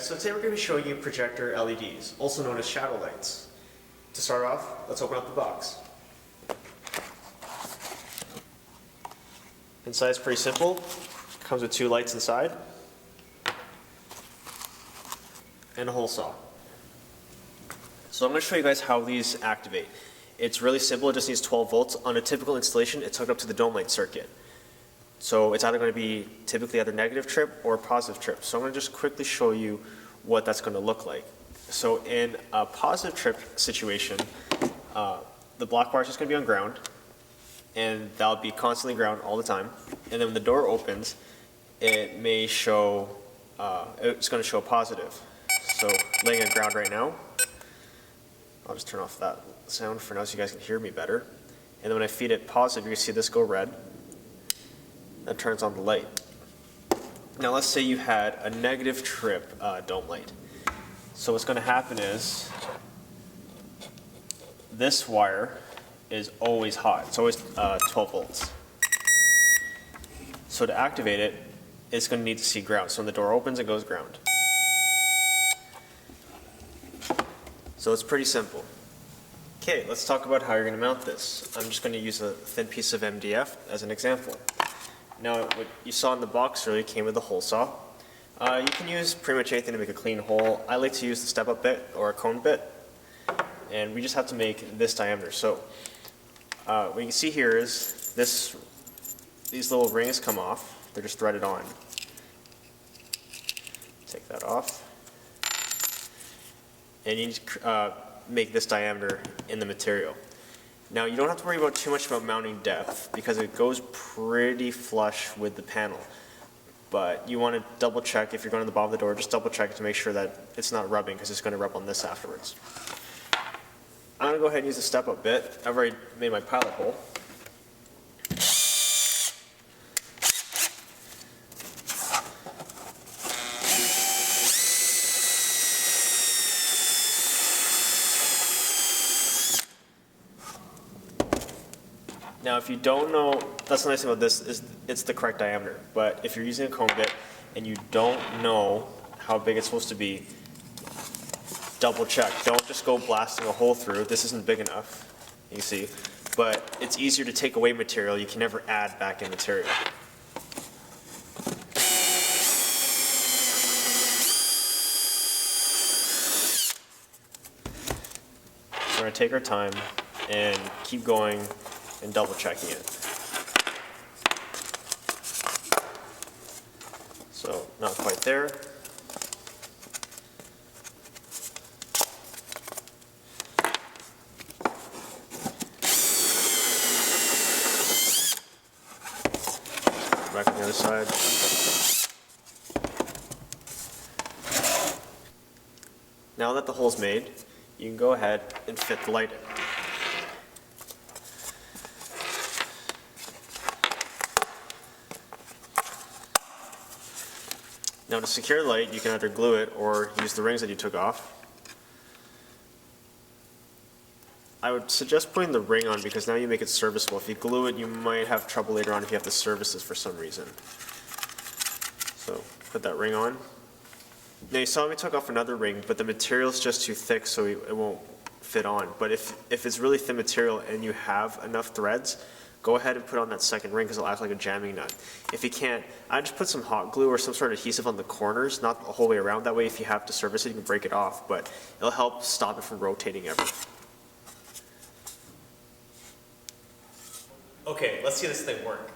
guys, so today we're going to be showing you projector LEDs, also known as shadow lights. To start off, let's open up the box. Inside is pretty simple. Comes with two lights inside and a hole saw. So I'm going to show you guys how these activate. It's really simple, it just needs 12 volts. On a typical installation, it's hooked up to the dome light circuit. So it's either going to be typically either negative trip or positive trip. So I'm going to just quickly show you what that's going to look like. So in a positive trip situation, the block bar is just going to be on ground, and that'll be constantly ground all the time. And then when the door opens, it may show, it's going to show positive. So laying on ground right now, I'll just turn off that sound for now so you guys can hear me better. And then when I feed it positive, you can see this go red. That turns on the light. Now let's say you had a negative trip dome light. So what's going to happen is this wire is always hot. It's always 12 volts. So to activate it, it's going to need to see ground. So when the door opens, it goes ground. So it's pretty simple. Okay, let's talk about how you're going to mount this. I'm just going to use a thin piece of MDF as an example. Now, what you saw in the box earlier came with a hole saw. You can use pretty much anything to make a clean hole. I like to use the step-up bit or a cone bit, and we just have to make this diameter. So, what you can see here is these little rings come off. They're just threaded on. Take that off, and you need to make this diameter in the material. Now you don't have to worry about too much about mounting depth because it goes pretty flush with the panel. But you want to double check if you're going to the bottom of the door, just double check to make sure that it's not rubbing because it's going to rub on this afterwards. I'm going to go ahead and use a step-up bit. I've already made my pilot hole. Now if you don't know, that's the nice thing about this, is it's the correct diameter. But if you're using a cone bit and you don't know how big it's supposed to be, double check. Don't just go blasting a hole through. This isn't big enough, you see. But it's easier to take away material. You can never add back in material. So we're going to take our time and keep going and double checking it. So, not quite there. Back on the other side. Now that the hole's made, you can go ahead and fit the light in. Now to secure the light, you can either glue it or use the rings that you took off. I would suggest putting the ring on because now you make it serviceable. If you glue it, you might have trouble later on if you have to service this for some reason. So put that ring on. Now you saw me took off another ring, but the material is just too thick so it won't fit on. But if it's really thin material and you have enough threads, go ahead and put on that second ring because it'll act like a jamming nut. If you can't, I just put some hot glue or some sort of adhesive on the corners, not the whole way around. That way if you have to service it, you can break it off, but it'll help stop it from rotating ever. Okay, let's see this thing work.